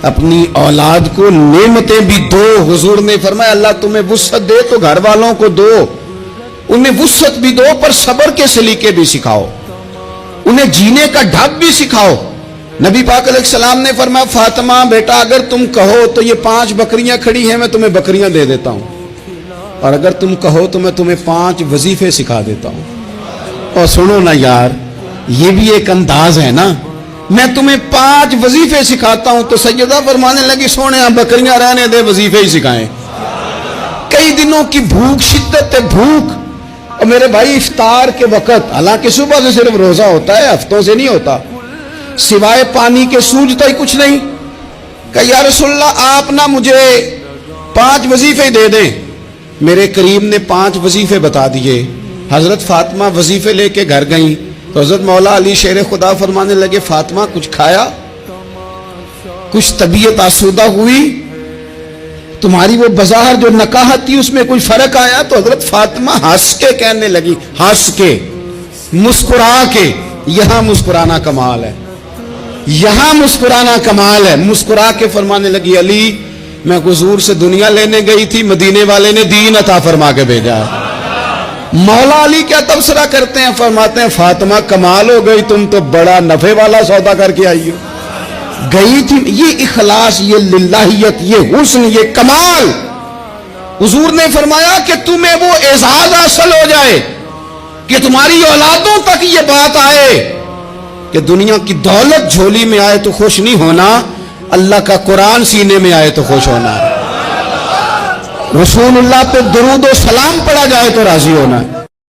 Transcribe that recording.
اپنی اولاد کو نعمتیں بھی دو. حضور نے فرمایا اللہ تمہیں وسعت دے تو گھر والوں کو دو, انہیں وسعت بھی دو پر صبر کے سلیقے بھی سکھاؤ, انہیں جینے کا ڈھب بھی سکھاؤ. نبی پاک علیہ السلام نے فرمایا فاطمہ بیٹا اگر تم کہو تو یہ 5 بکریاں کھڑی ہیں میں تمہیں بکریاں دے دیتا ہوں, اور اگر تم کہو تو میں تمہیں 5 وظیفے سکھا دیتا ہوں. اور سنو نا یار, یہ بھی ایک انداز ہے نا, میں تمہیں 5 وظیفے سکھاتا ہوں. تو سیدہ فرمانے لگی سونے بکریاں رہنے دے, وظیفے ہی سکھائیں. کئی دنوں کی بھوک, شدت بھوک, اور میرے بھائی افطار کے وقت, حالانکہ صبح سے صرف روزہ ہوتا ہے, ہفتوں سے نہیں ہوتا, سوائے پانی کے سوجتا ہی کچھ نہیں. کہ یا رسول اللہ آپ نہ مجھے 5 وظیفے دے دیں. میرے کریم نے 5 وظیفے بتا دیے. حضرت فاطمہ وظیفے لے کے گھر گئیں تو حضرت مولا علی شیر خدا فرمانے لگے فاطمہ کچھ کھایا, کچھ طبیعت آسودہ ہوئی, تمہاری وہ بظاہر جو نکاحت تھی اس میں کوئی فرق آیا؟ تو حضرت فاطمہ ہنس کے کہنے لگی, ہنس کے, مسکرا کے. یہاں مسکرانا کمال ہے, یہاں مسکرانا کمال ہے. مسکرا کے فرمانے لگی علی میں حضور سے دنیا لینے گئی تھی, مدینے والے نے دین عطا فرما کے بھیجا ہے. مولا علی کیا تبصرہ کرتے ہیں, فرماتے ہیں فاطمہ کمال ہو گئی, تم تو بڑا نفع والا سودا کر کے آئی ہو. گئی تھی, یہ اخلاص, یہ للہیت, یہ حسن, یہ کمال. حضور نے فرمایا کہ تمہیں وہ اعزاز حاصل ہو جائے کہ تمہاری اولادوں تک یہ بات آئے کہ دنیا کی دولت جھولی میں آئے تو خوش نہیں ہونا, اللہ کا قرآن سینے میں آئے تو خوش ہونا ہے, رسول اللہ پہ درود و سلام پڑھا جائے تو راضی ہونا ہے.